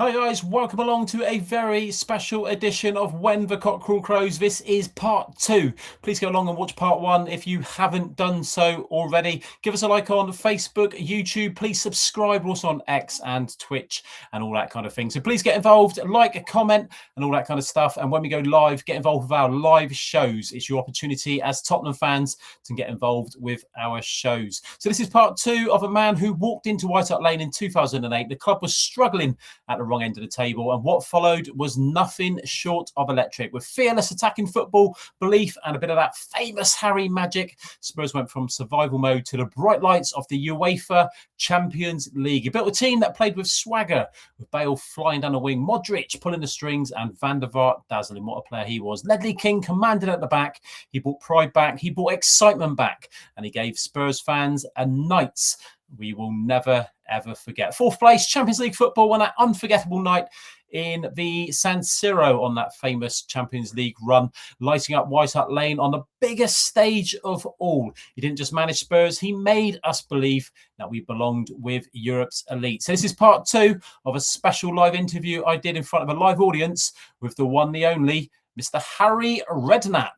Hi guys, welcome along to a very special edition of When the Cockerel Crows. This is part 2. Please go along and watch part 1 if you haven't done so already. Give us a like on Facebook, YouTube. Please subscribe. We're also on X and Twitch and all that kind of thing. So please get involved, like, comment and all that kind of stuff. And when we go live, get involved with our live shows. It's your opportunity as Tottenham fans to get involved with our shows. So this is part 2 of a man who walked into White Hart Lane in 2008. The club was struggling at the wrong end of the table, and what followed was nothing short of electric. With fearless attacking football, belief and a bit of that famous Harry magic, Spurs went from survival mode to the bright lights of the UEFA Champions League. He built a team that played with swagger, with Bale flying down the wing, Modric pulling the strings and Van der Vaart dazzling. What a player he was. Ledley King commanded at the back. He brought pride back, he brought excitement back, and he gave Spurs fans a night we will never, ever forget. 4th place, Champions League football on that unforgettable night in the San Siro on that famous Champions League run, lighting up White Hart Lane on the biggest stage of all. He didn't just manage Spurs, he made us believe that we belonged with Europe's elite. So this is part 2 of a special live interview I did in front of a live audience with the one, the only, Mr. Harry Redknapp.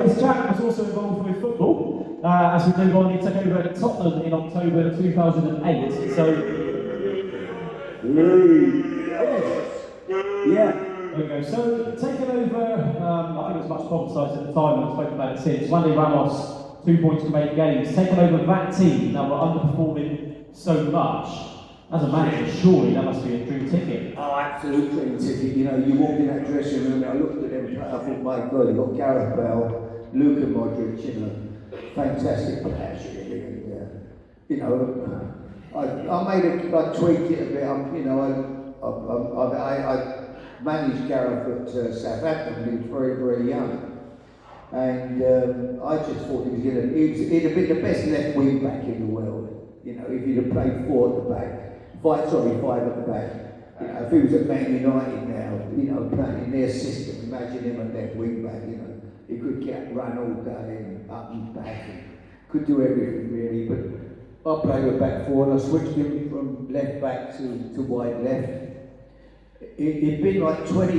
This chap was also involved with football. As we move on, he took over at Tottenham in October 2008. So, there we go. So, taking over, I think it was much publicised at the time, and I've spoken about it since. Wandy Ramos, 2 points from 8 games, taking over that team that were underperforming so much. As a manager, surely that must be a dream ticket. Oh, absolute dream ticket. You know, you walked in that dressing room, I looked at them, I thought, my God, you've got Gareth Bale, Luka Modric, you know, fantastic players, really. And, you know, I tweaked it a bit. I managed Gareth at Southampton. He was very, very young. And I just thought he'd have been the best left wing back in the world. You know, if he'd have played 4 at the back. 5 at the back. You know, if he was at Man United now, you know, playing in their system, imagine him at left wing back, you know. He could run all day and up and back and could do everything really. But I played with back 4 and I switched him from left back to wide left. It'd been like 20,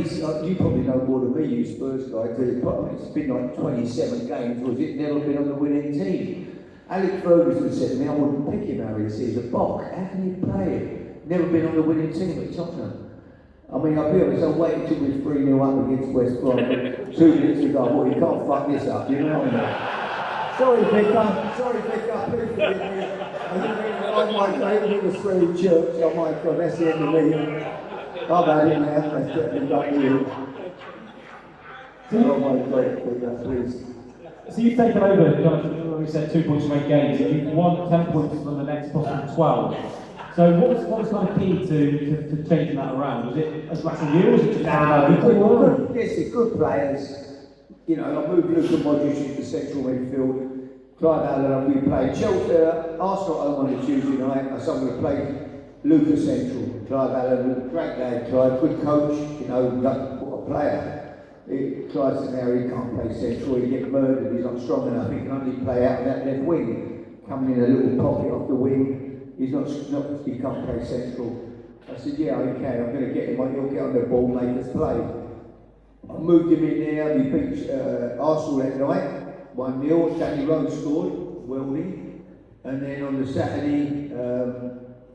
you probably know more than me, you Spurs guys, it's been like 27 games, was it? Never been on the winning team. Alex Ferguson said to me, I wouldn't pick him, Harry. He says, he's a Bok. How can you play him? Never been on the winning team at Tottenham. I mean, I'll be honest, I waited till we're 3-0 up against West Brom. 2 minutes ago, well, you can't fuck this up, you know what I mean? Sorry, Vicar, please forgive me. Oh my God, it was through church. Oh my God, that's the end of me. I've had it now, that's definitely not you. Oh my God, Vicar, please. So you've taken over, Jonathan, we said 2 points from 8 games, and you've won 10 points from the next possible 12. So what was kind of key to changing that around? Was it as much as you, or was it just good players. You know, I moved Luka Modric into central midfield. Clive Allen, we played Chelsea, Arsenal home on a Tuesday night. We played Luka central. Clive Allen, great lad, Clive, good coach. You know, what a player. Clive said now he can't play central, he get murdered, he's not strong enough, he can only play out of that left wing. Coming in a little pocket off the wing, he can't play central. I said, yeah, he can, I'm going to get him on, he'll get on the ball, make us play. I moved him in there, we beat Arsenal that night, 1-0, Danny Rose scored, Weldy. And then on the Saturday,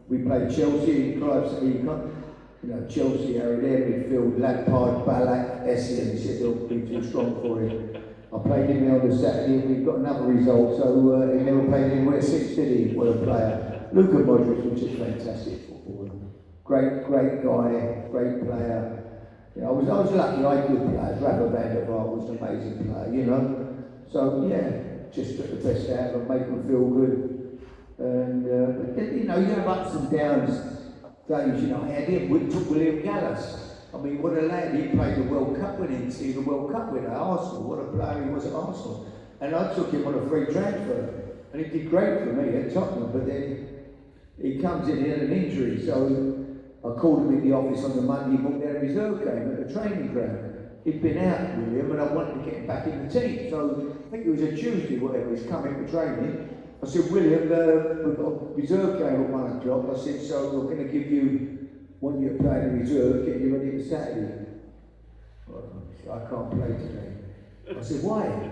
we played Chelsea, and Clive said, you know, Chelsea, Harry, their midfield, Lampard, Ballack, Essien, he said they'll be too strong for him. I played him on the Saturday and we got another result, so he never played anywhere since, did he? What a player. Luka Modric was just fantastic footballer. Great guy, great player. You know, I was lucky I had good players. Rafa Van der Vaart was an amazing player, you know. So, yeah, just get the best out of them, make them feel good. And, you know, you have ups and downs, days, you know, I had him, we took William Gallas. I mean, what a lad, he played the World Cup with him, see the World Cup with Arsenal, what a player he was at Arsenal. And I took him on a free transfer, and he did great for me at Tottenham, but then he comes in, he had an injury, so I called him in the office on the Monday, he booked their reserve game at the training ground. He'd been out with him, and I wanted to get him back in the team, so I think it was a Tuesday, whatever, he's coming for training. I said, William, we've got a reserve game at 1 o'clock, I said, so we're going to give you, when you're playing the reserve, get you ready for Saturday. I can't play today. I said, why?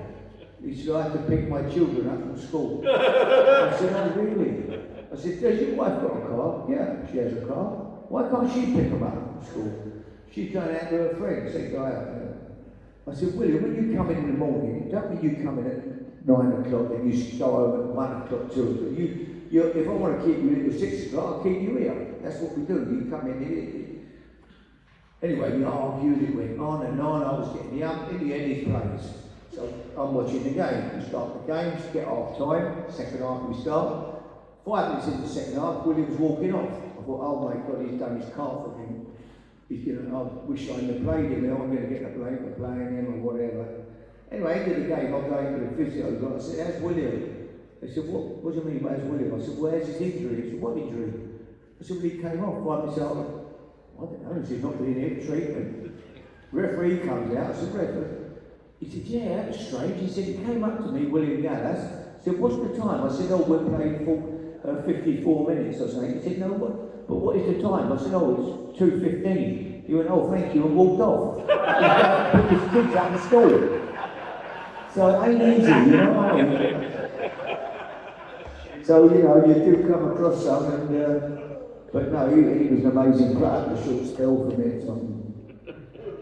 He said, I have to pick my children up from school. I said, oh really? I said, does your wife got a car? Yeah, she has a car. Why can't she pick them up from school? She's going out with her friends, they go out. I said, William, when you come in the morning, don't mean you come in at 9 o'clock and you go home at 1 o'clock, 2 o'clock. If I want to keep you in at 6 o'clock, I'll keep you here. That's what we do. You come in here. Anyway, we argued, it went on and on. I was getting young. In the end, he plays. So I'm watching the game. We start the games, get half time. Second half, we start. 5 minutes into the second half, William's walking off. I thought, oh my God, he's done his car for him. He's going to, I wish I hadn't played him. I'm going to get the blame for playing him or whatever. Anyway, end of the game, I'm going to the physio. I said, how's William? They said, what do you mean, where's William? I said, where's his injury? He said, what injury? I said, well, he came off by himself. I don't know, he said, he's not been in here for treatment. Referee comes out, I said, referee. He said, yeah, that was strange. He said, he came up to me, William Gallas, said, what's the time? I said, oh, we're playing for 54 minutes or something. He said, no, what? But what is the time? I said, oh, it's 2:15. He went, oh, thank you, and walked off. He's going to put his kids out of school. So it ain't easy, you know. So, you know, you do come across some, and, but no, he was an amazing player, the short spell from it.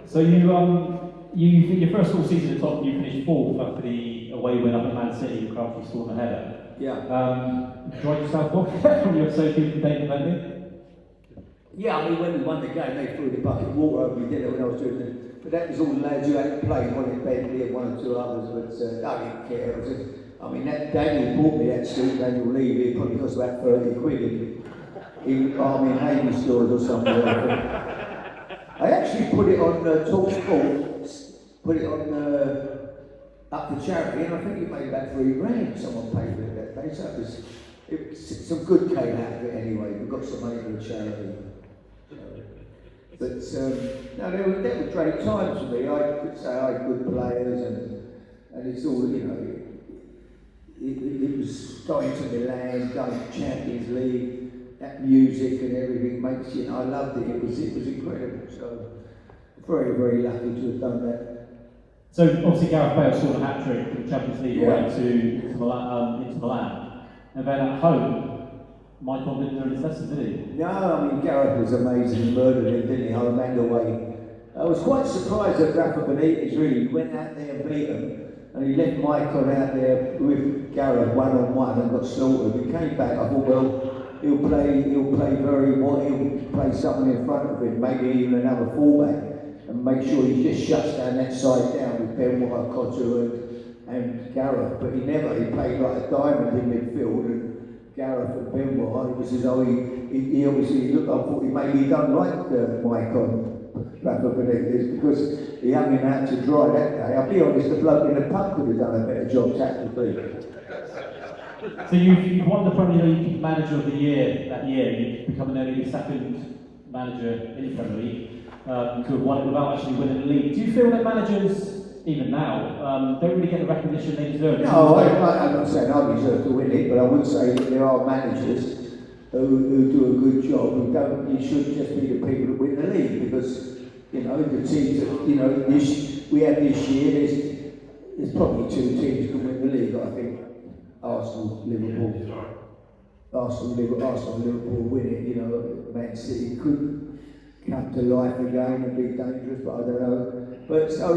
So your first full season at Tottenham, you finished 4th after the away win up at Man City, after you scored a header. Yeah. Enjoyed yourself off from your associate with David Bentley? Yeah, I mean, when we won the game, they threw the bucket of water over me, did it, when I was doing it. But that was all the lads who hadn't played, one in Bentley and 1 or 2 others, but I didn't care. It was just, I mean, that Daniel bought me that suit, Daniel Levy, it probably cost about 30 quid in Army and Navy stores or something like that. I actually put it on Talk Sport, put it on up for charity, and I think it made about £3 someone paid for it that day, so it was some good came out of it anyway. We got some money for the charity. But no, they were great times for me. I could say I had good players, and it's all, you know, it was going to Milan, going to Champions League, that music and everything makes you, I loved it. It was incredible. So very, very lucky to have done that. So obviously Gareth Bale scored a hat-trick for the Champions League away to Milan. And then at home, Michael didn't learn his lesson, did he? No, I mean, Gareth was amazing. He murdered him, didn't he? Home and away. I was quite surprised at Rafa Benitez, really. He went out there and beat him, and he left Michael out there with Gareth one-on-one and got slaughtered. He came back, I thought, well, he'll play very well. He'll play someone in front of him, maybe even another fullback, and make sure he just shuts down that side down with Benoit, Cotter and Gareth. But he never. He played like a diamond in midfield. And Gareth and Benoit, it was as though he obviously looked, I thought he maybe done like Mike on Rafa Benitez, because he hung him out to dry that day. I'll be honest, the bloke in the pub could have done a better job tactically. So you've won the Premier League Manager of the Year that year. You've become nearly the second manager in the Premier League to have won it without actually winning the league. Do you feel that managers, even now, don't really get the recognition they deserve? No, I'm not saying I deserve to win it, but I would say that there are managers who do a good job. You should just be the people that win the league, because, you know, the teams that, you know, we have this year, there's probably 2 teams can win the league, I think. Arsenal, Liverpool, Liverpool win it, you know. Man City could come to life again and be dangerous, but I don't know. But so I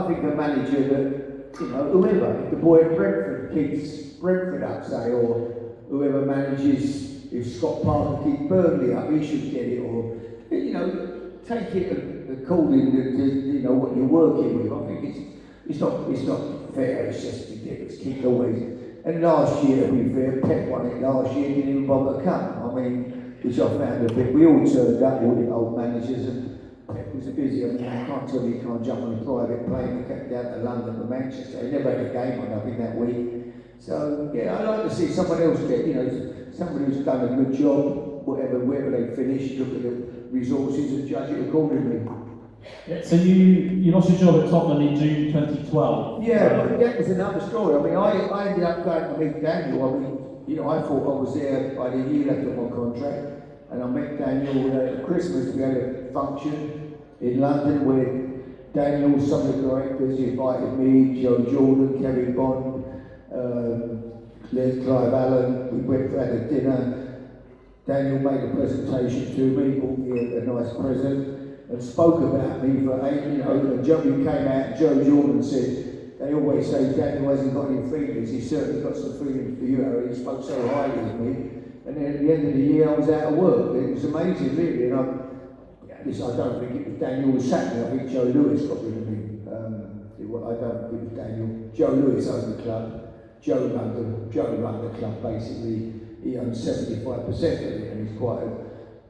think a manager that, you know, whoever, if the boy at Brentford keeps Brentford up, say, or whoever manages, if Scott Parker keeps Burnley up, he should get it, or, you know, take it according to, you know, what you're working with. I think it's not fair, it's just ridiculous. Keep always. And last year, to be fair, Pep won it last year, didn't even bother come. I mean, which I found a bit. We all turned up, all the old managers, and Pep was busy. I mean, I can't tell you, he can't jump on a private plane and get down to London or Manchester. He never had a game on, I think, that week. So, yeah, I like to see someone else get, somebody who's done a good job, wherever they finish, look at the resources and judge it accordingly. Yeah, so you lost your job at Tottenham in June 2012. Yeah, but that was another story. I mean, I ended up going to meet Daniel. I mean, I thought I was there by the year left of my contract, and I met Daniel at Christmas. We had a function in London where Daniel, some of the directors invited me, Joe Jordan, Kevin Bond, Les Clive Allen. We went for a dinner. Daniel made a presentation to me, bought me a nice present, and spoke about me for and Joe came out and Joe Jordan said, they always say Daniel hasn't got any feelings, he's certainly got some feelings for you, Harry. He spoke so highly of me. And then at the end of the year I was out of work. It was amazing really, and I don't think it was Daniel who sacked me. I think Joe Lewis got rid of me. I don't think it was Daniel. Joe Lewis owned the club. Joe ran the club basically. He owned 75% of it, and he's quite a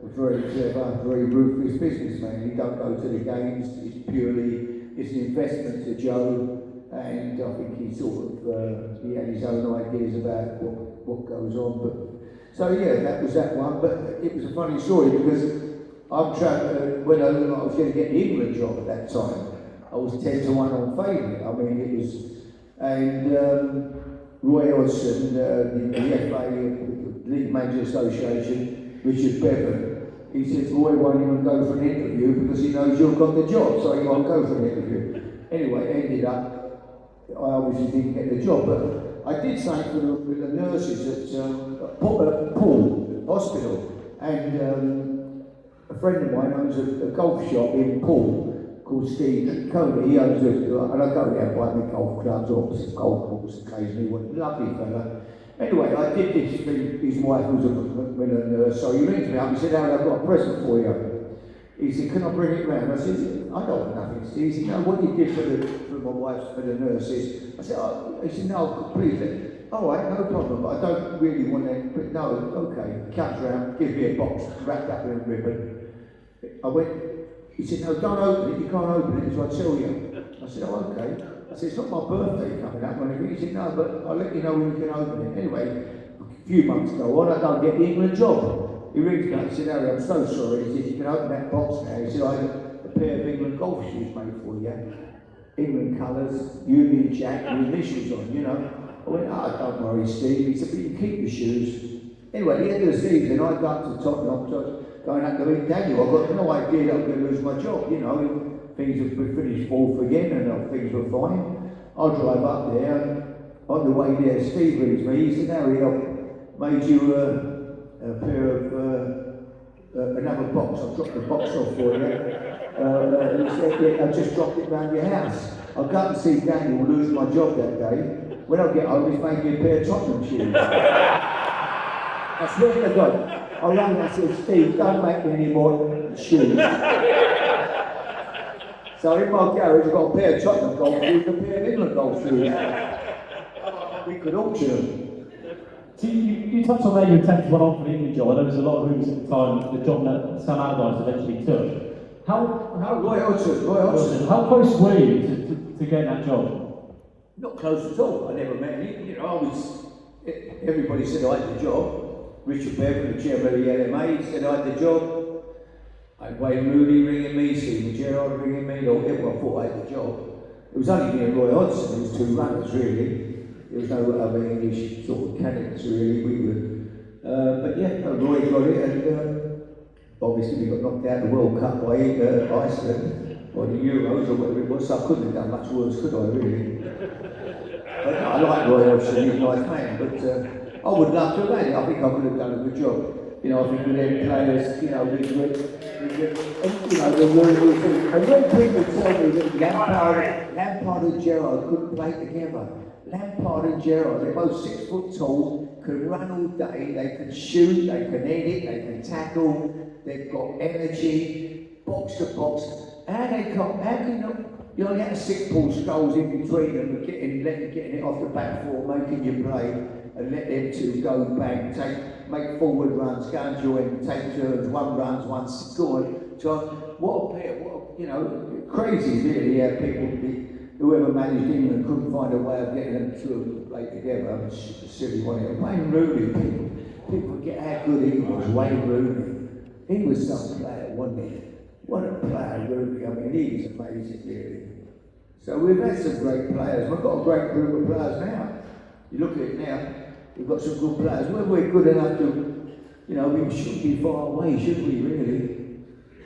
very clever, very ruthless businessman. He don't go to the games. It's an investment to Joe, and I think he he had his own ideas about what goes on. But so yeah, that was that one. But it was a funny story because I'm trying. When I was going to get the England job at that time, I was 10-1 on favourite. I mean, it was, and Roy Hodgson, the FA, the League Managers Association, Richard Bevan, he says Roy won't even go for an interview because he knows you've got the job, so he won't go for an interview. Anyway, it ended up, I obviously didn't get the job, but I did something for the nurses at Poole Hospital, and a friend of mine owns a golf shop in Poole called Steve Coney. He owns and I go there and buy me golf clubs or golf balls occasionally. Lovely fella. Anyway, I did this thing. His wife was a Macmillan nurse, so he rings me up. He said, Harry, I've got a present for you. He said, can I bring it round? I said, I don't want nothing, Steve. He said, no, what you did for my wife, for the nurses. I said, oh. He said, no, please. All right, no problem, but I don't really want that. But no, okay. He comes round, gives me a box wrapped up in a ribbon. I went, he said, no, don't open it, you can't open it, so I tell you. I said, oh, okay. I said, it's not my birthday coming up or anything. He said, no, but I'll let you know when you can open it. Anyway, a few months go on, I don't get the England job. He rings me up and said, Harry, I'm so sorry. He said, you can open that box now. He said, I had a pair of England golf shoes made for you. England colours, Union Jack, with initials on, you know. I went, don't worry, Steve. He said, but you can keep the shoes. Anyway, at the end of the season, I got to Tottenham, going up to meet Daniel. I've got no idea that I'm going to lose my job, you know. Things have finished fourth again, and things were fine. I drive up there, and on the way there, Steve rings me. He said, Harry, I've made you a pair of another box. I've dropped the box off for you. He said, yeah, I just dropped it round your house. I'll go and see Daniel lose my job that day. When I get home, he's made me a pair of Tottenham shoes. I swear to God. I rang and I said, Steve, don't make me any more shoes. So in my garage, I've got a pair of Tottenham golf shoes and a pair of England golf shoes. We could auction them. So you touched on there your attempt went on for the England job. I know there's a lot of rumours at the time, the job that Sam Allardyce eventually took. Roy Hodgson. How close were you to getting that job? Not close at all. I never met him. You know, everybody said I had the job. Richard Bevan, the chairman of the LMA, said I had the job. I had Wayne Rooney ringing me, Stephen Gerrard ringing me, everyone thought I had the job. It was only me and Roy Hodgson, there was two runners really. There was no other English sort of candidates really, but yeah, Roy got it, and obviously we got knocked out of the World Cup by Iceland, or the Euros or whatever it was, so I couldn't have done much worse, could I really? But no, I like Roy Hodgson, he's a nice man, but I would love to have had it. I think I could have done a good job. You know, I think with them players, you know, and you know, and when people tell me that Lampard and Gerrard couldn't play together. Lampard and Gerrard, they're both 6 foot tall, can run all day, they can shoot, they can edit, they can tackle, they've got energy, box to box. How can You only had to sit Paul Scholes in between them and getting it off the back foot, making you play, and let them two go back, make forward runs, go and join, take turns, one runs, one score. So what a pair, crazy really how whoever managed England couldn't find a way of getting them two to play together. I mean, it's a silly one. Wayne Rooney, people forget how good he was, Wayne Rooney. He was some player, wasn't he? What a player, Rooney. I mean, he was amazing, really. So we've had some great players. We've got a great group of players now. You look at it now, we've got some good players. Whether we're good enough to, we shouldn't be far away, should we, really?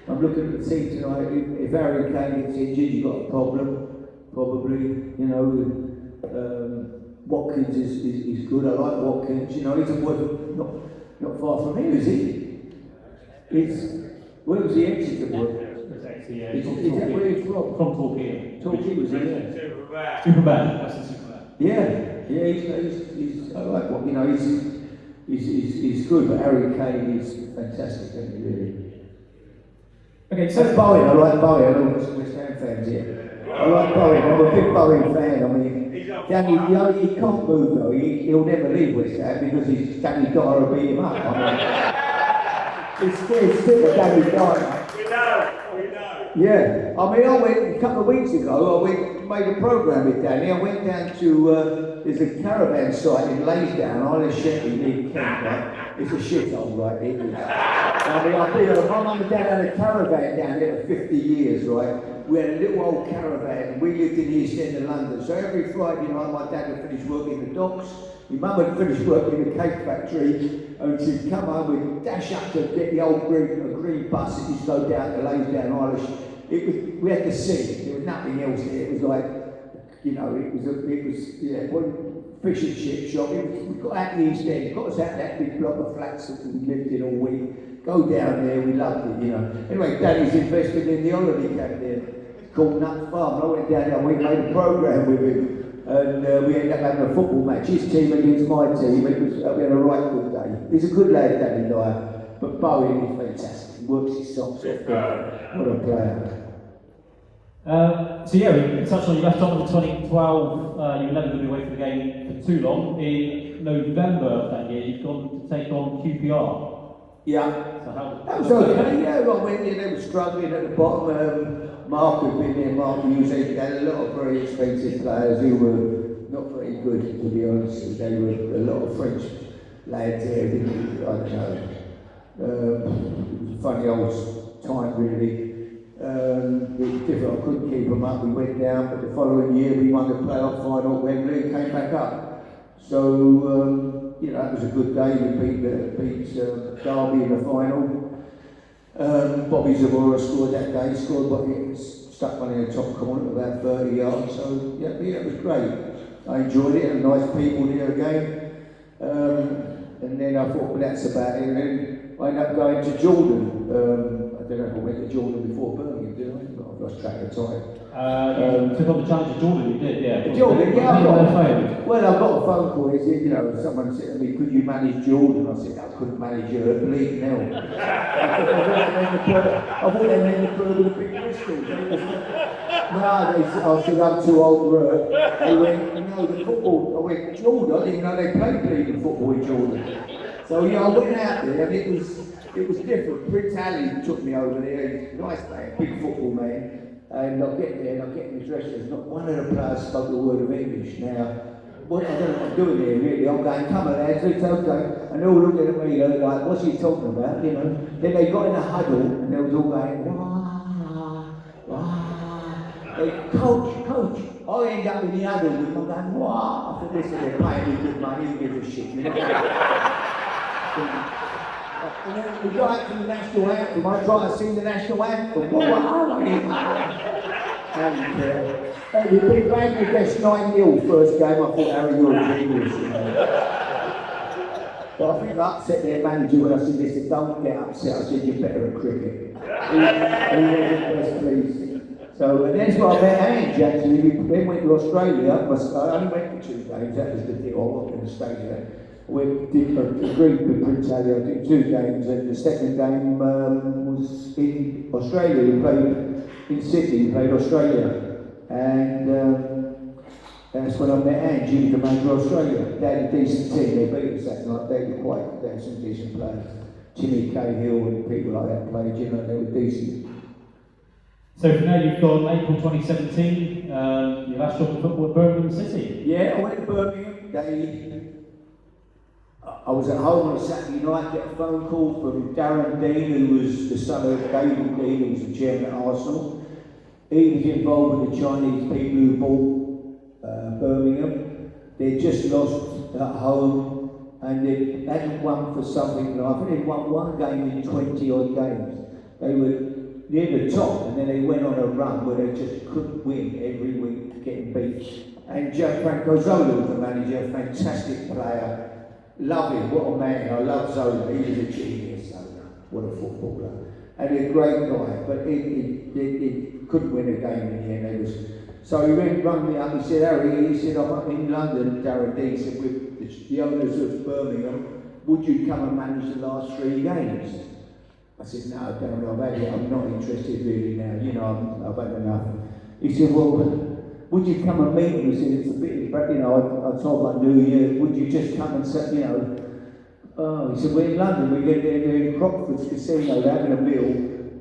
I'm looking at the team tonight. If Harry Kane gets injured, you've got a problem, probably. Watkins is good. I like Watkins. He's not far from here, is he? Where was he Exeter? Is that where he's from? From Torquay. Torquay was it? Yeah. Superman. That's the Superman. Yeah. He's I like what he's good, but Harry Kane is fantastic, isn't he, really? Okay, so Bowen, I like Bowen. I know some West Ham fans here. I like Bowen. I'm a big Bowen fan. I mean, Danny, he can't move though. He'll never leave West Ham because Danny Dyer will beat him up. I mean, it's still a Danny Dyer. We know. Yeah, I mean, I went a couple of weeks ago. Made a programme with Danny. I went down to there's a caravan site in Laysdown, Isle of Shetty, near Kent. Right? It's a shithole, right? It is. I mean, my mum and dad had a caravan down there for 50 years, right? We had a little old caravan. We lived in the East End of London, so every Friday night, my dad would finish work in the docks. My mum had finished work in the cake factory, and she'd come home, we'd dash up to get the old green bus that used to go down to Laysdown, Isle of Shetty. We had the sea. There was nothing else there. It was like, one fish and chip shop. We got out the East End, got us out that big block of flats that we lived in all week. Go down there, we loved it, Anyway, Daddy's invested in the holiday camp there, called Nut Farm. And I went down there and we made a programme with him. And we ended up having a football match, his team against my team. We had a right good day. He's a good lad, Danny Dyer. But Bowen is fantastic. He works his socks off. What a player. So we touched on you left Tottenham in 2012. You were never going to be away from the game for too long. In November of that year, you've gone to take on QPR. Yeah. So how that was okay. Yeah, I went in. They were struggling at the bottom. Mark had been there. Mark Music had a lot of very expensive players who were not very good, to be honest. They were a lot of French lads there. I don't know. It was a funny old time, really. It was different. I couldn't keep them up. We went down, but the following year we won the playoff final at Wembley and came back up. So that was a good day. We beat Derby in the final. Bobby Zamora scored that day. Stuck one in the top corner about 30 yards. So yeah, it was great. I enjoyed it. And nice people there again. And then I thought, well, that's about it. And then I ended up going to Jordan. I don't know if I went to Jordan before Birmingham, did I? But I've lost track of time. Took on the challenge of Jordan, you did, yeah. Jordan, yeah. I got a phone call. Someone said to me, could you manage Jordan? I said, I couldn't manage her, bleeding hell. I thought they meant the bird with a big pistol. I said, I'm too old for it. They went, no, the football. I went, Jordan? I didn't know they played bleeding football in Jordan. So I went out there and it was different. Prince Ali took me over there. He's a nice man, big football man. And I get there and I get in the dressing room. Not one of the players spoke a word of English. Now, I don't know what I'm doing here really. I'm going, come on lads, it's okay. And they're all looking at me like, what's he talking about, Then they got in a huddle and they was all going, wah, wah. Coach. I end up in the huddle with them going, wah. I thought, listen, they're paying me good money, who gives a shit, And then we go out to the national anthem. I try to sing the national anthem. And we beat Bangladesh 9-0 first game. I thought Harry was English. But I think I upset their manager when I said, listen, don't get upset. I said, you're better at cricket. He wasn't best pleased. So, and that's why I met Ange actually. We then went to Australia. I only went for 2 games. That was the deal. I wasn't going to stay there. We agreed with Prince Ali. I did 2 games, and the second game was in Australia. We played in Sydney. We played Australia, And that's when I met Anne, Jimmy, the manager of Australia. They had a decent team, they beat us that night, they had some decent players. Jimmy Cahill and people like that played, you know, they were decent. So for now you've gone April 2017, your last job in football at Birmingham City. Yeah, I went to Birmingham. I was at home on a Saturday night, get a phone call from Darren Dean, who was the son of David Dean, who was the chairman at Arsenal. He was involved with the Chinese people who bought Birmingham. They'd just lost at home and they hadn't won for something. I think they'd won one game in 20 odd games. They were near the top and then they went on a run where they just couldn't win every week, getting beat. And Gianfranco Zola was the manager, fantastic player. Love him, what a man. I love Zola, he was a genius, Zola. What a footballer. And a great guy, but he couldn't win a game in the end. So he rang me up, he said, Harry, he said, I'm up in London, Darren Dean said, with the owners of Birmingham, would you come and manage the last 3 games? I said, no, Darren, I've had it, I'm not interested really now, you know, I've had enough. He said, well, would you come and meet me? He said, it's a bit, you know, I told my New Year, would you just come and say, you know, oh, he said, we're in London, we're in Crockford's Casino, they're having a meal.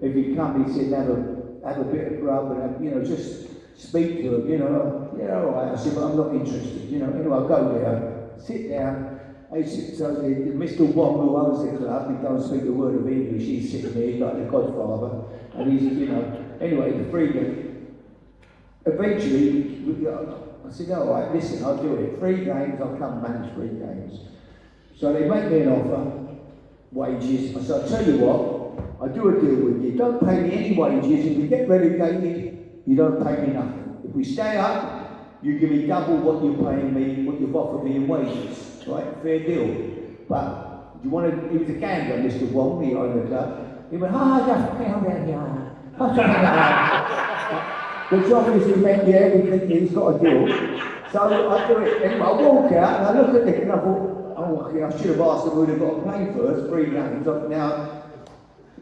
If you come, he said, have a bit of grub and have, you know, just speak to him, you know. Yeah, all right. I said, but I'm not interested, you know. Anyway, I'll go there, sit down. So the Mr. Wong, who owns the club, he don't speak a word of English, he's sitting there like the Godfather, and he's, you know, anyway, the freedom. Eventually, I said, all right, listen, I'll do it. 3 games, I'll come manage 3 games. So they make me an offer, wages. I said, I'll tell you what, I'll do a deal with you. Don't pay me any wages. If we get relegated, you don't pay me nothing. If we stay up, you give me double what you're paying me, what you've offered me in wages. Right? Fair deal. But do you want to, he was a gambler, Mr. Wong, the owner of the club. He went, which obviously meant, yeah, we think he's got a deal. So I do it. Anyway, I walk out and I look at it and I thought, oh, okay, I should have asked them who they've got to play first, 3 games. Now,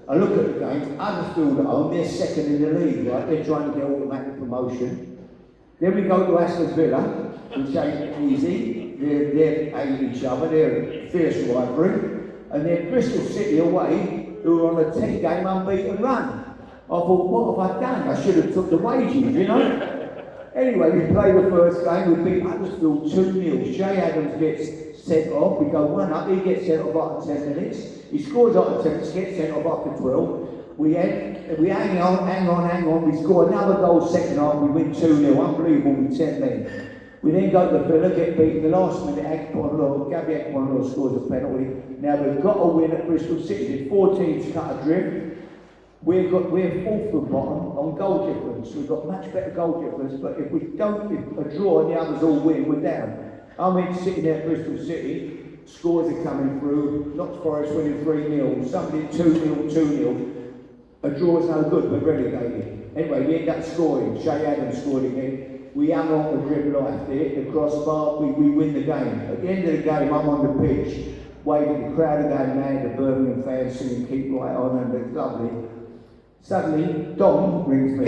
I look at the games, Huddersfield at home, they're second in the league, right? They're trying to get automatic promotion. Then we go to Aston Villa, which ain't easy. They're hating each other, they're a fierce rivalry. And then Bristol City away, who are on a 10-game unbeaten run. I thought, what have I done? I should have took the wages, you know? Anyway, we play the first game, we beat Huddersfield 2-0. Shay Adams gets sent off, we go 1-up, he gets sent off after 10 minutes. He scores after 10 minutes, gets sent off after 12. We hang on, we score another goal second half, we win 2-0, unbelievable with 10 men. We then go to Villa, get beaten the last minute, Gabby Ekponlo scores a penalty. Now we've got to win at Bristol City, there's 4 teams cut adrift. We're 4th from bottom on goal difference. We've got much better goal difference, but if we don't, if a draw and the others all win, we're down. I'm in sitting there at Bristol City, scores are coming through, Notts Forest winning 3-0, somebody 2-0, 2-0. A draw is no good, we're relegated. Anyway, we end up scoring. Shay Adams scored again. We hung on the dribble life, they hit the crossbar, we win the game. At the end of the game, I'm on the pitch, waving, the crowd are going mad, the Birmingham fans singing Keep Right On, and it's lovely. Suddenly, Dom rings me,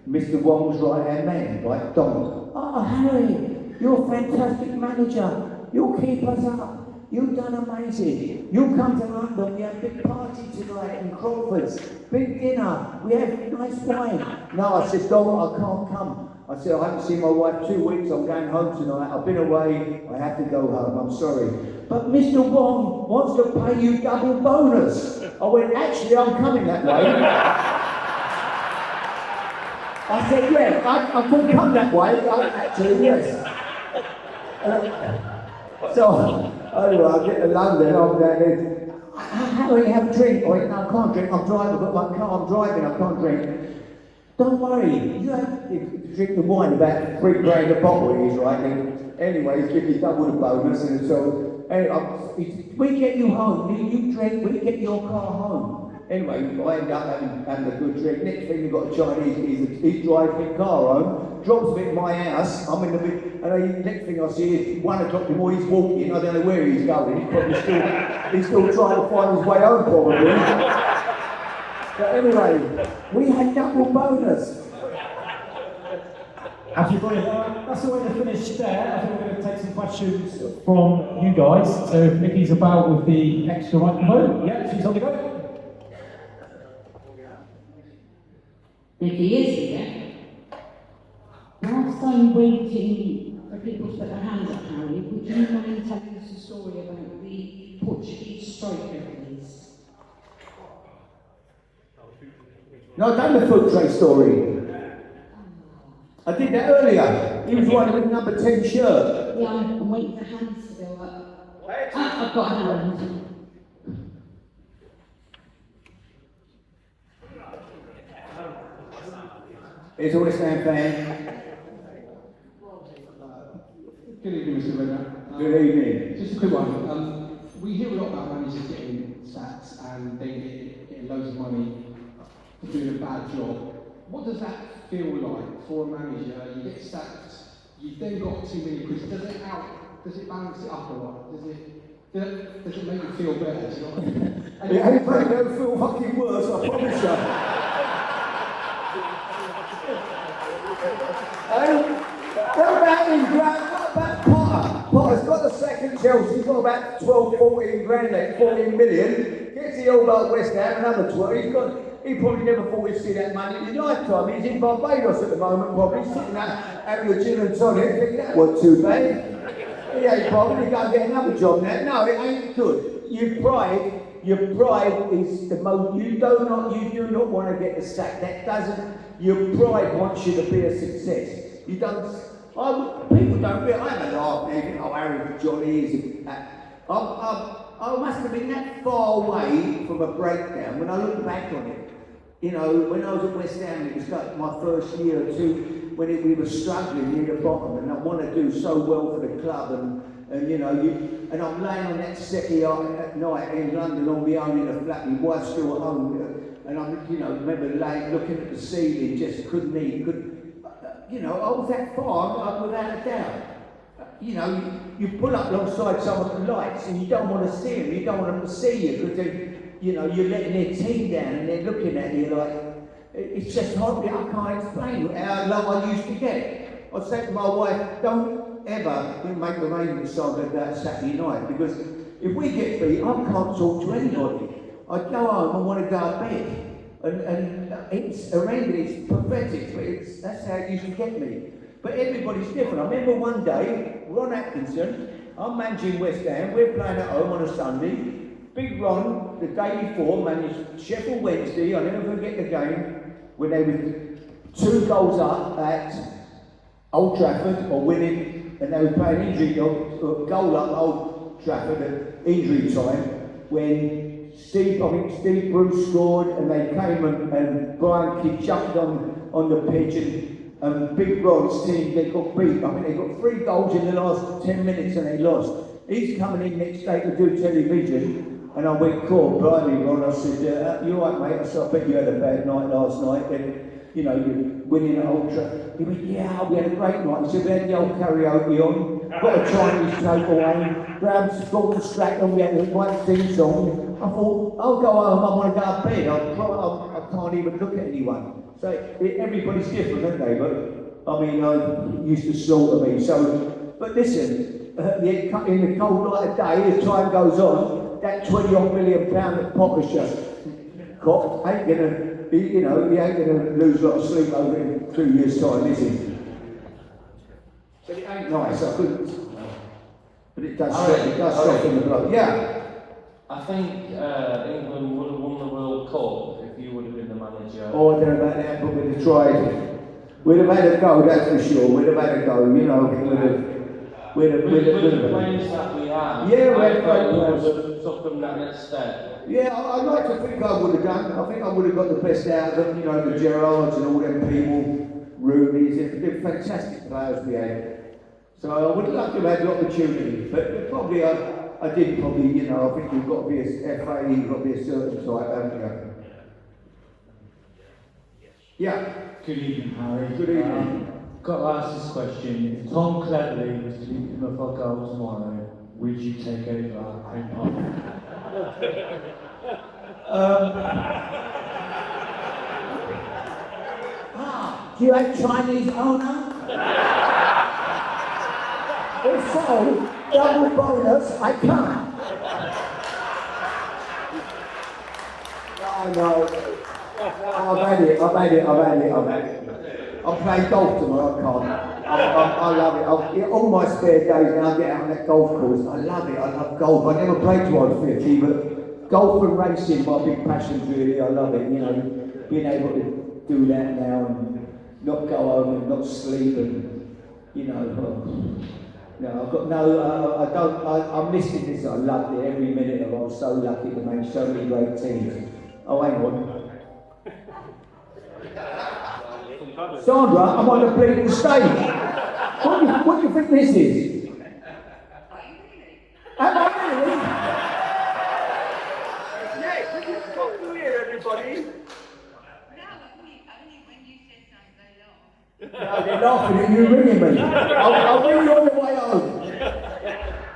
Mr. Wong's right-hand man, right, Dom. Oh, Harry, you're a fantastic manager. You'll keep us up. You've done amazing. You'll come to London, we have a big party tonight in Crockford's. Big dinner, we have nice wine. No, I said, Dom, I can't come. I said, I haven't seen my wife 2 weeks, I'm going home tonight. I've been away, I have to go home, I'm sorry. But Mr. Wong wants to pay you double bonus. I went, actually, I'm coming that way. I said, yeah, I could come that way, actually, yes. So, anyway, I get to London, I'm down there. How do you have a drink? I went, no, I can't drink, I'm driving, I've got my car, I'm driving, I can't drink. Don't worry, you have to drink the wine about £3 a bottle it is, right? And anyway, he's giving me double the bonus, and so we get you home, you drink, we get your car home. Anyway, I end up having a good drink. Next thing we've got a Chinese, he's driving his car home, drops me at my house, I'm in the mid, and next thing I see is 1 o'clock in the morning, he's walking, I don't know where he's going, he's probably he's still trying to find his way home probably. But anyway, we had double bonus. Absolutely brilliant. That's the way to finish there. I think we're going to take some questions from you guys. So if Nikki's about with the extra microphone, yeah, she's on the go. Nikki is here. Last time waiting for people to put their hands up, Harry, would you mind telling us a story about the Portuguese striker, please? No, I've done the foot tray story. I did that earlier. He was wearing a number 10 shirt. Yeah, I'm waiting for hands to go up. I've got a hand. Here's a West Ham fan. Good evening, Mr. Redknapp. Good evening. Just a quick one. We hear a lot about managers getting sacked and they getting loads of money for doing a bad job. What does that feel like for a manager? You get sacked, you've then got too many quid. Does it balance it up a lot? Does it make you feel better? Do you know what I mean? And It ain't made them feel fucking worse, I promise you. What about Potter? Potter's got the second Chelsea, he's got about 12, 14 grand left, 14 million. Gets the old old West Ham, another 12. He probably never thought he'd see that money in his lifetime. He's in Barbados at the moment, probably sitting there having a gin and tonic, thinking that wasn't too bad. He ain't probably going to get another job now. No, it ain't good. Your pride is the most. You do not want to get the sack. That doesn't. Your pride wants you to be a success. You don't. People don't really. I have a laugh now. Think, oh, Harry, Johnny is. I must have been that far away from a breakdown when I look back on it. You know, when I was at West Ham, it was like my first year or two when we were struggling near the bottom, and I want to do so well for the club, and you know, and I'm laying on that settee at night in London on my own in a flat. My wife's still at home, and I'm, you know, remember laying looking at the ceiling, just couldn't eat, you know, I was that far, without a doubt. You know, you pull up alongside someone with lights and you don't want to see them, you don't want them to see you because you know, you're letting their team down and they're looking at you like, it's just horrible. I can't explain how low I used to get. I said to my wife, don't ever make arrangements like that Saturday night because if we get beat, I can't talk to anybody. I go home and want to go to bed. And it's horrendous, it's pathetic, but that's how it used to get me. But everybody's different. I remember one day, Ron Atkinson, I'm managing West Ham, we're playing at home on a Sunday. Big Ron, the day before, managed Sheffield Wednesday, I'll never forget the game, when they were 2 goals up at Old Trafford, or winning, and they were playing injury goal up at Old Trafford at injury time, when Steve Bruce scored, and they came and Brian Kidd jumped on the pitch, and Big Ron's team, they got beat. I think they got 3 goals in the last 10 minutes and they lost. He's coming in next day to do television, and I went, cool, blimey, Ron. I said, you all right, mate? I said, I bet you had a bad night last night. And, you know, you're winning at Old Trafford. He went, yeah, we had a great night. He said, we had the old karaoke on, got a Chinese takeaway, grabbed Gordon Stratton, we had the right theme song. I thought, I'll go home, I want to go to bed. I can't even look at anyone. So everybody's different, aren't they? But I mean, I used to slaughter me. So, but listen, in the cold light of day, as time goes on, that £20 million that Potter's just copped ain't gonna be, you know, he ain't gonna lose a lot of sleep over it in 2 years' time, is he? But it ain't nice. I couldn't. But it does soften the blow. Yeah. I think England would have won the World Cup if you would have been the manager. Oh, I don't know about that, but we'd have tried. We'd have had a go, that's for sure. We'd have had a go, you know. With the players that we have, yeah, we had I great would players. have took them that next step. Yeah, I'd like to think I would have done. I think I would have got the best out of them, you know, the Gerrards and all them people, Rooney's, they're fantastic players we had. So I would have loved to have had the opportunity, but probably I did probably, you know, I think you've got to be a FA, you've got to be a certain type, haven't you? Yeah. Good evening, Harry. Good evening. Got to ask this question. If Tom Cleverley was to beat him up a goal tomorrow, would you take over our home park? Do you have Chinese owner? If so, double bonus, I can't. No. I've had it. I'm playing golf tomorrow, I can't. I love it. All my spare days now, I get out on that golf course. I love it. I love golf. I never played till I was 50, but golf and racing, my big passions really. I love it. You know, being able to do that now and not go home and not sleep and, you know, no, I've got no, I'm missing this. I loved it every minute of it. I was so lucky to make so many great teams. Oh, hang on. Sandra, I'm on the bleeding stage. What do you think this is? Am I really? Yeah, can you come here, everybody? No, they're laughing at you ringing me. I'll ring you on the way home.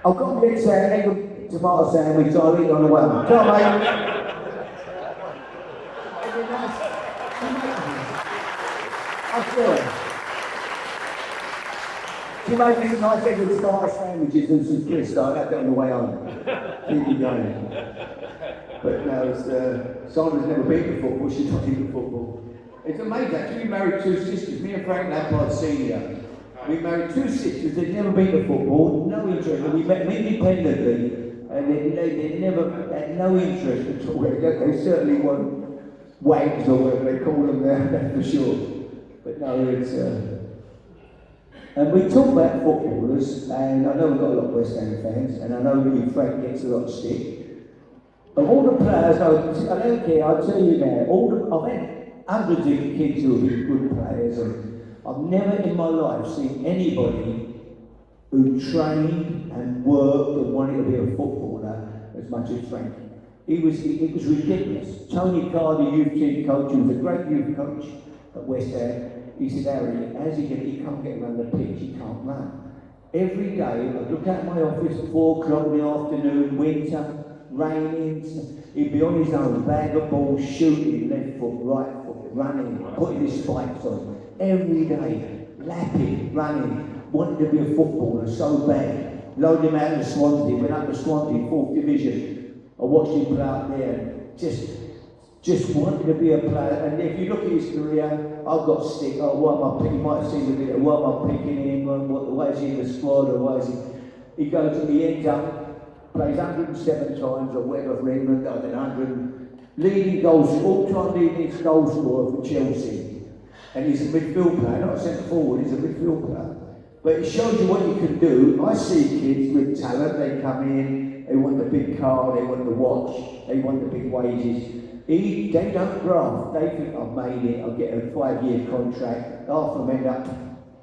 I've got a bit of egg and tomato sandwich, so I'll eat it on the way home. Come on, mate. She made me nice egg and starter sandwiches and some crisps, so I had that on the way home. Keep you going. But no, it's, Sandra's never been to football, she's not into football. It's amazing, actually, we married two sisters, me and Frank Lampard Senior. We married two sisters, they'd never been to football, no interest, and we met them independently, and they never had no interest at all. They certainly weren't wags or whatever they call them there, that's for sure. But no, it's, and we talk about footballers, and I know we've got a lot of West Ham fans, and I know you, Frank, gets a lot of stick. Of all the players, I don't care, I'll tell you now, I've had hundreds of kids who have been good players, and I've never in my life seen anybody who trained and worked and wanted to be a footballer as much as Frank. It was ridiculous. Tony Carr, the youth team coach, who was a great youth coach at West Ham, he said, Harry, how's he he can't get around the pitch, he can't run. Every day, I'd look out my office at 4 o'clock in the afternoon, winter, raining, he'd be on his own, bag of balls, shooting, left foot, right foot, running, putting his spikes on. Every day, lapping, running, wanted to be a footballer so bad. Loaded him out of Swansea, went up to Swansea, 4th division. I watched him play out there, just wanted to be a player. And if you look at his career, I've got stick. Oh, what am I picking? You might have seen the video. What am I picking him? Why is he in the squad? Or why is he? He goes and he ends up, plays 107 times or whatever for England, I think 100. Leading goals, all-time leading goal scorer for Chelsea. And he's a midfield player, not a centre forward, he's a midfield player. But it shows you what you can do. I see kids with talent, they come in, they want the big car, they want the watch, they want the big wages. They don't graft, they think I've made it, I'll get a 5-year contract, half of them end up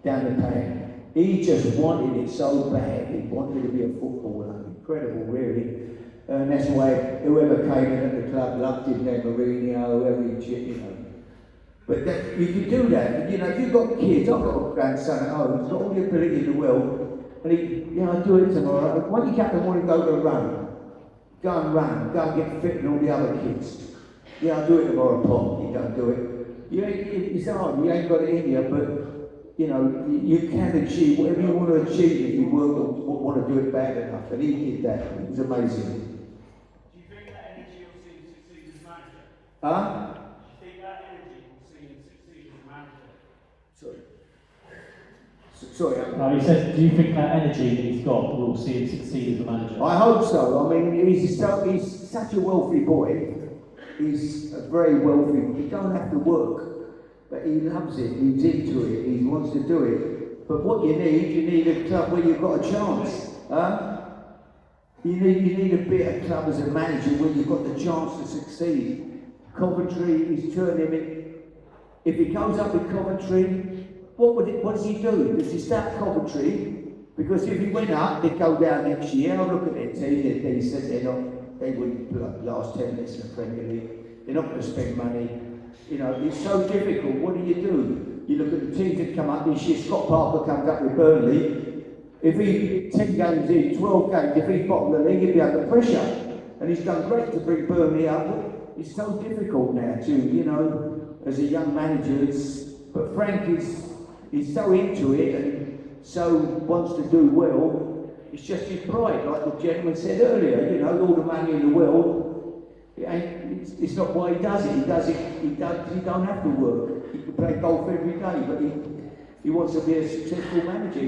down the pan. He just wanted it so bad, he wanted to be a footballer, incredible really. And that's why whoever came in at the club loved him, then Mourinho, every chip, you know. But that, you can do that, you know, if you've got kids, I've got a grandson at home, he's got all the ability in the world, and I'll do it tomorrow. When you get up in the morning, go and run, go and get fit and all the other kids. Yeah, I'll do it tomorrow, Pop. You don't do it. It's hard, you ain't got it in you, but you know, you can achieve whatever you want to achieve if you work or want to do it bad enough. And he did that. It was amazing. Do you think that energy will see him succeed as a manager? Huh? Do you think that energy will see him succeed as a manager? Sorry. He says, do you think that energy that he's got will see him succeed as a manager? I hope so. I mean, he's such a wealthy boy. He's a very wealthy, he don't have to work, but he loves it, he's into it, he wants to do it. But what you need a club where you've got a chance. You need a bit of club as a manager where you've got the chance to succeed. Coventry is turning him in. If he goes up with Coventry, what does he do? Does he start Coventry? Because if he went up, they'd go down next year. I look at their team, they're decent, they wouldn't last 10 minutes in the Premier League. They're not going to spend money. You know, it's so difficult. What do? You look at the teams that come up this year. Scott Parker comes up with Burnley. If he 10 games in, 12 games, if he's bottom of the league, he'd be under pressure. And he's done great to bring Burnley up. It's so difficult now to, you know, as a young manager. But Frank is he's so into it and so wants to do well. It's just his pride, like the gentleman said earlier. You know, all the money in the world, it's not why he does it. He does it. He don't have to work. He can play golf every day, but he wants to be a successful manager.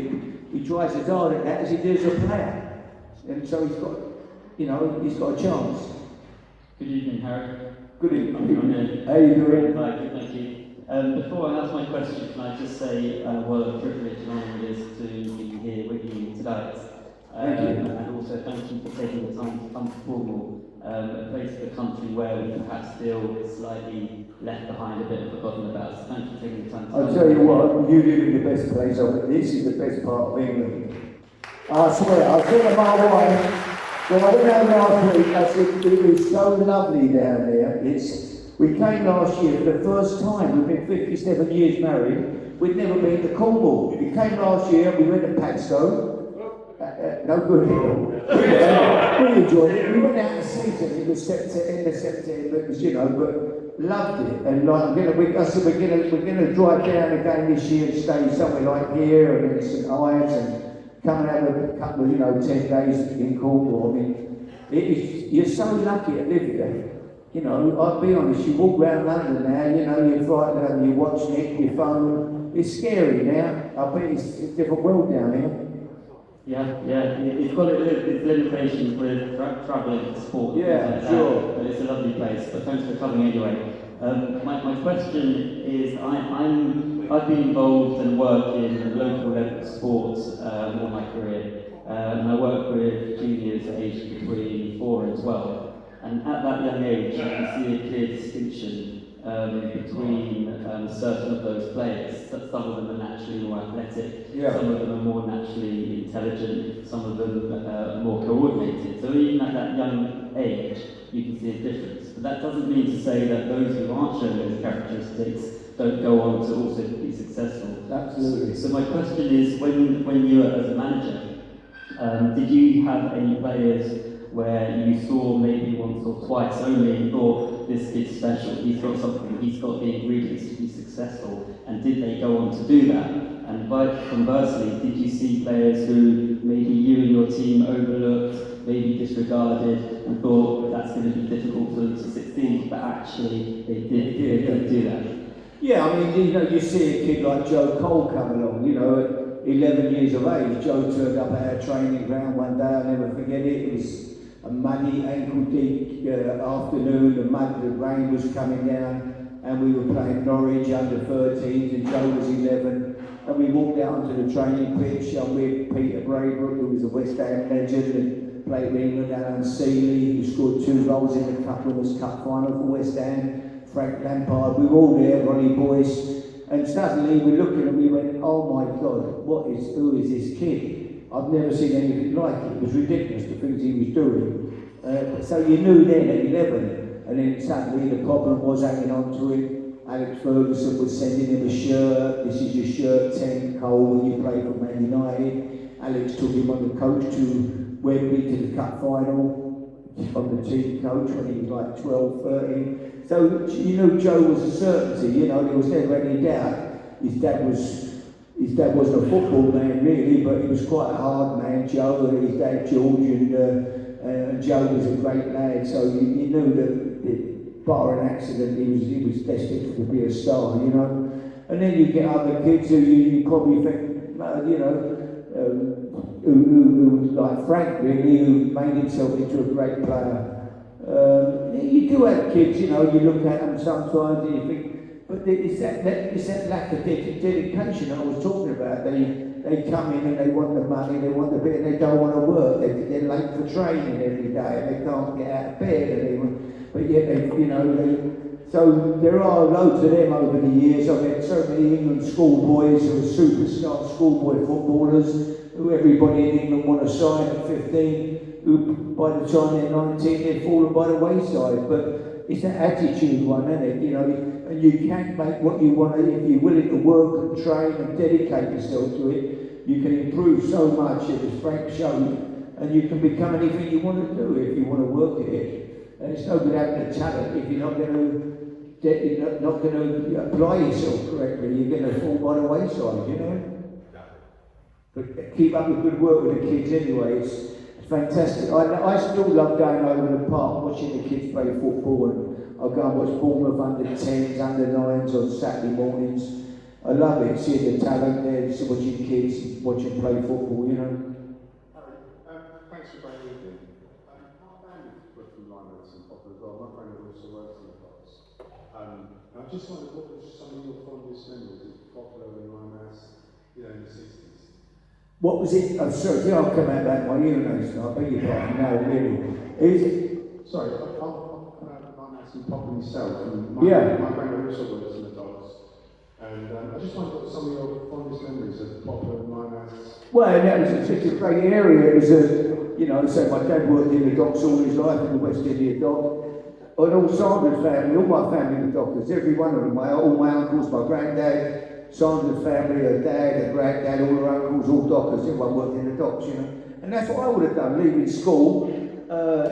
He tries as hard at that as he does a player, and so he's got a chance. Good evening, Harry. Good evening. Good. How you doing? Thank you. Before I ask my question, can I just say what a privilege and honour it is to be here with you tonight. Thank you. And also thank you for taking the time to come to Cornwall, a place of the country where we perhaps feel slightly left behind, a bit and forgotten about. So thank you for taking the time to I'll tell you what, you live in the best place of it. This is the best part of England. I swear, I said to my wife, when I went out last week, I said, it was so lovely down there. We came last year for the first time. We've been 57 years married. We'd never been to Cornwall. We came last year, we went to Padstow. No good here. We enjoyed it. We went out to season. It was end of September. It was, but loved it. And like I said, we're gonna drive down again this year and stay somewhere like here and in St Ives and come and have a couple of 10 days in Cornwall. I mean, you're so lucky to live there. I'll be honest. You walk around London now. You're frightened and you're watching it, your phone. It's scary now. I bet it's a different world down here. Yeah, it's got its limitations with travelling, sport, yeah, sure. But it's a lovely place. But thanks for coming anyway. My question is, I've been involved and worked in local level sports all my career, and I work with juniors aged between 4 and 12. And at that young age, you can see a clear distinction between certain of those players. Some of them are naturally more athletic, some of them are more naturally intelligent, some of them are more coordinated. So even at that young age, you can see a difference. But that doesn't mean to say that those who aren't showing those characteristics don't go on to also be successful. Absolutely. So my question is, when you were as a manager, did you have any players where you saw maybe once or twice only and thought, this kid's special, he's got something, he's got the ingredients to be successful, and did they go on to do that? And conversely, did you see players who maybe you and your team overlooked, maybe disregarded, and thought that's going to be difficult for them to succeed, but actually they did do that? Yeah, I mean, you see a kid like Joe Cole come along, at 11 years of age. Joe turned up at our training ground one day, I'll never forget it. It was a muddy, ankle-deep afternoon, the rain was coming down, and we were playing Norwich under 13s, and Joe was 11, and we walked out onto the training pitch. I'm with Peter Braybrook, who was a West Ham legend, and played with England, Alan Seeley, who scored 2 goals in the Winners' Cup final for West Ham, Frank Lampard. We were all there, Ronnie Boyce, and suddenly we looked at him, we went, oh my God, who is this kid? I've never seen anything like it. It was ridiculous, the things he was doing. So you knew then at 11, and then suddenly the problem was hanging on to him. Alex Ferguson was sending him a shirt. This is your shirt, 10, Cole, when you play for Man United. Alex took him on the coach to Wembley to the cup final, on the team coach when he was like 12, 13. So you knew Joe was a certainty, there was never any doubt. His dad wasn't a football man really, but he was quite a hard man, Joe, and his dad George, and Joe was a great lad, so you knew that bar an accident, he was destined to be a star, And then you get other kids who you probably think, who like Frank really, who made himself into a great player. You do have kids, you look at them sometimes and you think, but it's that lack of dedication I was talking about. They come in and they want the money, they want the bit, and they don't want to work. They're late for training every day, and they can't get out of bed. But yet so there are loads of them over the years. I've had so many England schoolboys who are superstar schoolboy footballers, who everybody in England want to sign at 15, who by the time they're 19, they've fallen by the wayside. But it's an attitude one, isn't it? And you can make what you want to, if you're willing to work and train and dedicate yourself to it, you can improve so much, as Frank showed, and you can become anything you want to do if you want to work at it. And it's no good having the talent if you're not going to you're not going to apply yourself correctly. You're going to fall by the wayside, you know. But keep up the good work with the kids anyway. It's fantastic. I still love going over the park, watching the kids play football, and I'll go and watch Bournemouth under 10s, under 9s on Saturday mornings. I love it, seeing the talent there, just watching kids, watching play football, you know. Thanks for bringing me in. My family were from Lyme and Poplar as well. My friend also works in the box. I just wondered what were some of your fondest memories of Poplar and Lyme, you know, in the 60s? What was it? I'm sorry, I'll come out that my ear nose. I beg your pardon. No, really. Is it? Sorry, I'm actually Poplar myself. And Yeah. My friend also works in the dogs. And I just wondered what some of your fondest memories of Poplar and Lyme. Well, that was such a great area. It was you know, so my dad worked in the docks all his life in the West India dock. And all Sandra's family, all my family were doctors, every one of them. All my uncles, my granddad, Sandra's family, her dad, her granddad, all her uncles, all dockers, everyone worked in the docks, you know. And that's what I would have done, leaving school.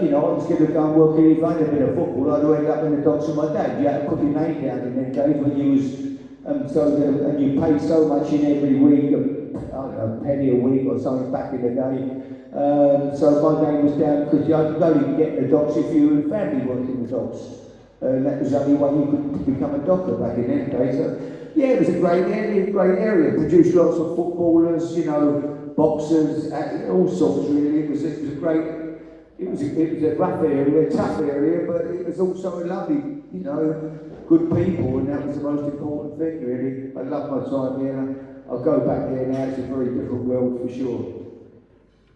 You know, I was going to go and work if I had a bit of football, I'd have ended up in the docks with my dad. You had to put your name down in them days when you was, and you paid so much in every week, I don't know, a penny a week or something back in the day. So my name was down because you could only get in the docks if you and family worked in the docks. And that was the only way you could become a docker back in them days. So, yeah, it was a great area. Produced lots of footballers, you know, boxers, all sorts really. It was a great. It was a rough area, a tough area, but it was also a lovely, you know, good people, and that was the most important thing really. I love my time here. I'll go back there now. It's a very different world for sure.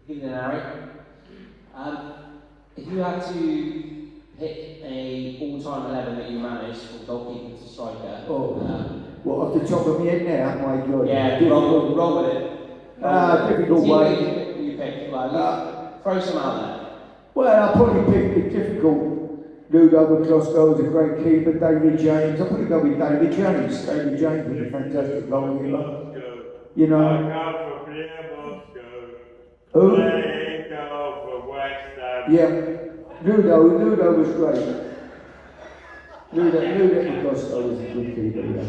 Evening, Harry. If you had to pick a all-time 11 that you managed, from goalkeeper to striker. What, off the top of my head now? My God. Yeah, roll with it. Difficult way. You pick, throw some out there. Well, I'll probably pick the difficult. Ludo McCloskey was a great keeper. David James. I'll probably go with David James. David James was a fantastic goalkeeper. You know. Who? Yeah, Ludo was great. Ludo McCloskey was a good keeper, yeah.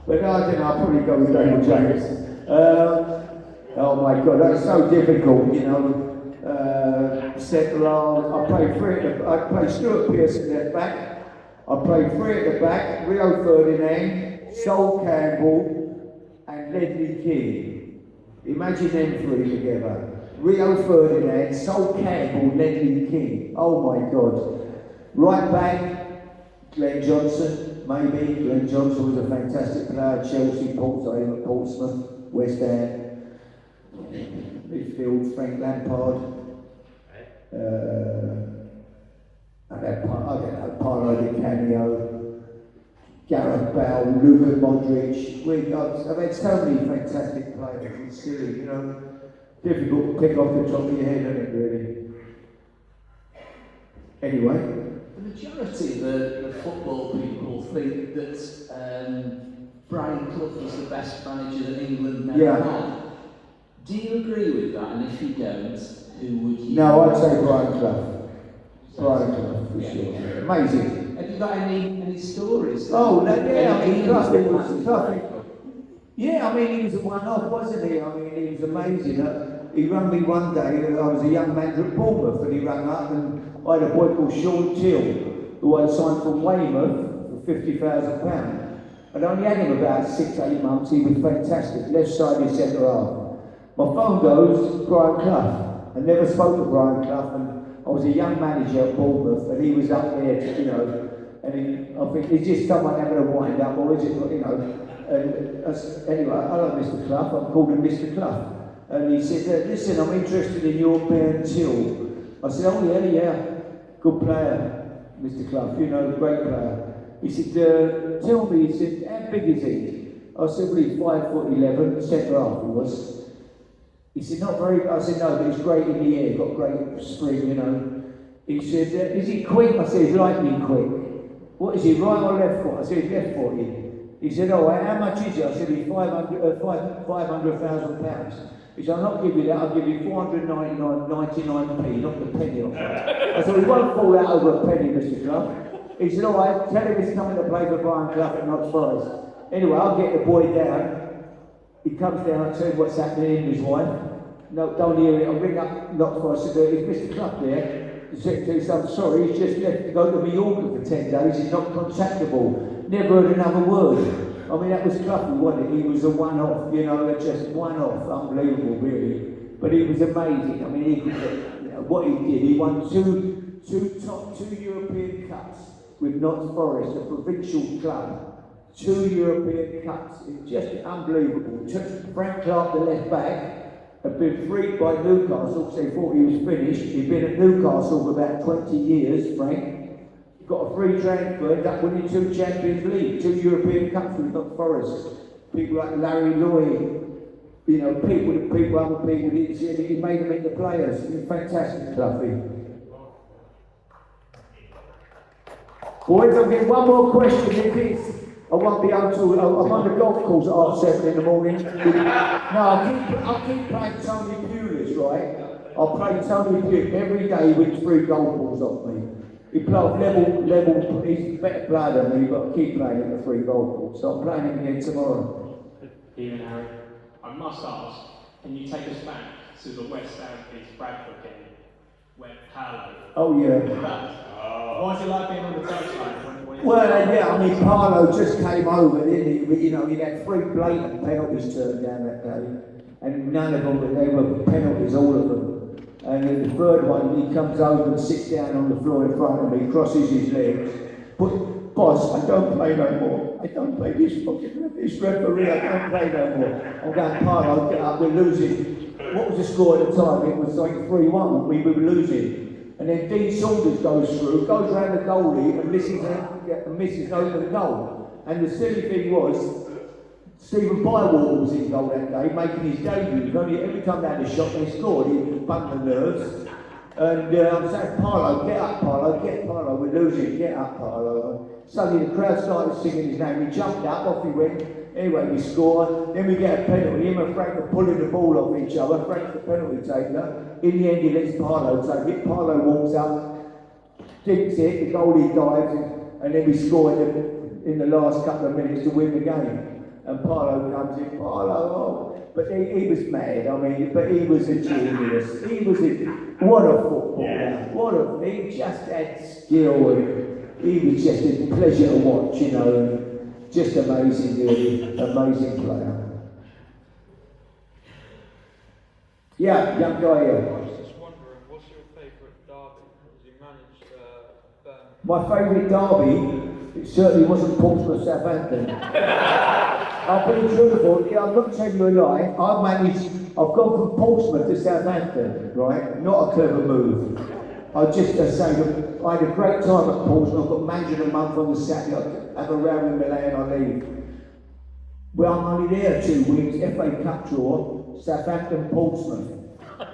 But I don't know, I'll probably go with David James. Oh my God, that's so difficult, you know. Centre half, I played Stuart Pearson left back. I played three at the back, Rio Ferdinand, Sol Campbell, and Ledley King. Imagine them three together. Rio Ferdinand, Sol Campbell, Ledley King. Oh my God. Right back, Glenn Johnson, maybe. Glenn Johnson was a fantastic player. Chelsea, Portsmouth, West Ham. Midfield, Frank Lampard. I don't know, Paulo Di Canio, Gareth Bale, Luka Modric. I've had so many fantastic players. It's silly, you know. Difficult to pick off the top of your head, isn't it, really? Anyway. The majority of the football people think that Brian Clough was the best manager that England never had. Do you agree with that? And if you don't, who would you? No, I'd say Brian Clough. Brian Clough, for sure. Amazing. Have you got any stories? Oh, yeah, I mean, Clough was tough. Yeah, I mean, he was a one-off, wasn't he? I mean, he was amazing. He rang me one day, I was a young man at Portsmouth, and he rang up, and I had a boy called Sean Till, who I'd signed from Weymouth for £50,000. I'd only had him about 6-8 months. He was fantastic, left-sided centre half. My phone goes, Brian Clough. I never spoke to Brian Clough, and I was a young manager at Bournemouth, and he was up there, you know, and I think, is this someone having a wind-up, or is it, you know? And anyway, hello Mr. Clough, I called him Mr. Clough. And he said, listen, I'm interested in your Ben Till. I said, oh yeah, good player, Mr. Clough, you know, great player. He said, tell me, he said, how big is he? I said, well, he's 5'11", centre half he was. He said, not very, I said, no, but he's great in the air, got great spring, you know. He said, is he quick? I said, he's lightning quick. What is he, right or left foot? I said, he's left footed. He said, oh, how much is it? I said, he's £500,000. He said, I'll not give you that, I'll give you 499.99p, not the penny off that. I said, we won't fall out over a penny, Mr. Clough. He said, all right, tell him he's coming to play for Brian Clough at Notts Forest. Anyway, I'll get the boy down. He comes down, I tell him what's happening, him and his wife. No, don't hear it. I'll ring up Notts Forest and say, is Mr. Clough there? The secretary said, I'm sorry, he's just left to go to Mallorca for 10 days. He's not contactable. Never heard another word. I mean, that was Clough, wasn't it? He was a one-off, you know, just one-off. Unbelievable, really. But he was amazing. I mean, he could, you know, what he did, he won two European Cups with Notts Forest, a provincial club. 2 European Cups. It's just unbelievable. Frank Clark, the left back, had been freed by Newcastle, so he thought he was finished. He'd been at Newcastle for about 20 years, Frank. Got a free transfer, ended up winning 2 Champions League, 2 European Cups with Notts Forest. People like Larry Lloyd, you know, other people didn't see it, he made them into players. He was fantastic, Cluffy. Boys, I'll get one more question. If it's, I won't be able to, I'm on the golf course at 7:30 in the morning. No, I'll keep playing Tony Pulis, right? I'll play Tony Pulis every day with 3 golf balls off me. He plays level, he's a better player than me, but I'll keep playing him at 3 golf balls. So I'm playing him again tomorrow. Evening, Harry. I must ask, can you take us back to the West Ham v Bradford game where Paolo? Oh yeah. What was it like being on the touchline? Well, yeah, I mean, Paolo just came over, didn't he? But, you know, he had 3 blatant penalties turned down that day, and none of them, they were penalties, all of them. And in the 3rd one, he comes over and sits down on the floor in front of me, crosses his legs. But, boss, I don't play no more. I don't play this referee, I don't play no more. I'm going, Paolo, get up, we're losing. What was the score at the time? It was like 3-1, we were losing. And then Dean Saunders goes through, goes round the goalie and misses an open goal. And the silly thing was, Stephen Bywater was in goal that day, making his debut. Only every time they had a shot they scored, he bumped the nerves. And I'm saying, Paolo, get up, Paolo, we're losing, get up, Paolo. Suddenly the crowd started singing his name. He jumped up, off he went. Anyway, we scored. Then we get a penalty. Him and Frank are pulling the ball off each other. Frank's the penalty taker. In the end, he lets Paolo take it. Paolo walks up, dinks it, the goalie dives, and then we scored in the last couple of minutes to win the game. And Paolo comes in, but he was mad, I mean, but he was a genius. What a footballer, he just had skill, and he was just a pleasure to watch, you know, and just amazing, really, amazing player. Yeah, young guy here. I was just wondering, what's your favourite derby? Because you managed Birmingham. My favourite derby, it certainly wasn't Portsmouth Southampton. I'll be truthful, I'm not telling you a lie. I've gone from Portsmouth to Southampton, right? Not a clever move. I just say that I had a great time at Portsmouth. I got managed a month on the Saturday. I have a round with Milan, I leave. Well, I'm only there 2 weeks, FA Cup draw, Southampton, Portsmouth.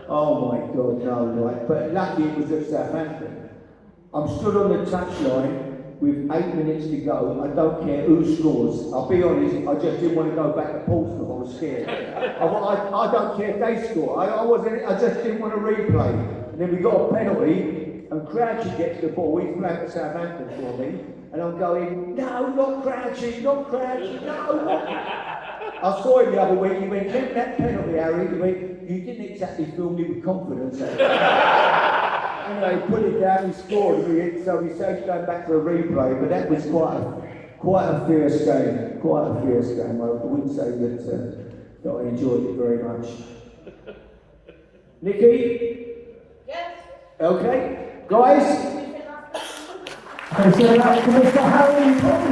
Oh my God, no, right? But lucky it was at Southampton. I'm stood on the touchline with 8 minutes to go. I don't care who scores. I'll be honest, I just didn't want to go back to Portsmouth. I was scared. I don't care if they score. I just didn't want to replay. And then we got a penalty, and Crouchy gets the ball. He's playing for Southampton for me. And I'm going, no, not Crouchy, no. I saw him the other week, he went, get that penalty, Harry. He went, you didn't exactly fill me with confidence. Anyway, he put it down, he scored, so he said going back for a replay, but that was quite a fierce game. I wouldn't say that I enjoyed it very much. Nikki? Yes. Okay, guys? Let's give it up to Mr. Harry Redknapp.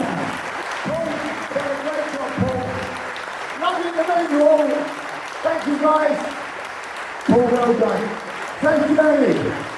Lovely to meet you all. Thank you, guys. Paul, well done. Thank you, Amy.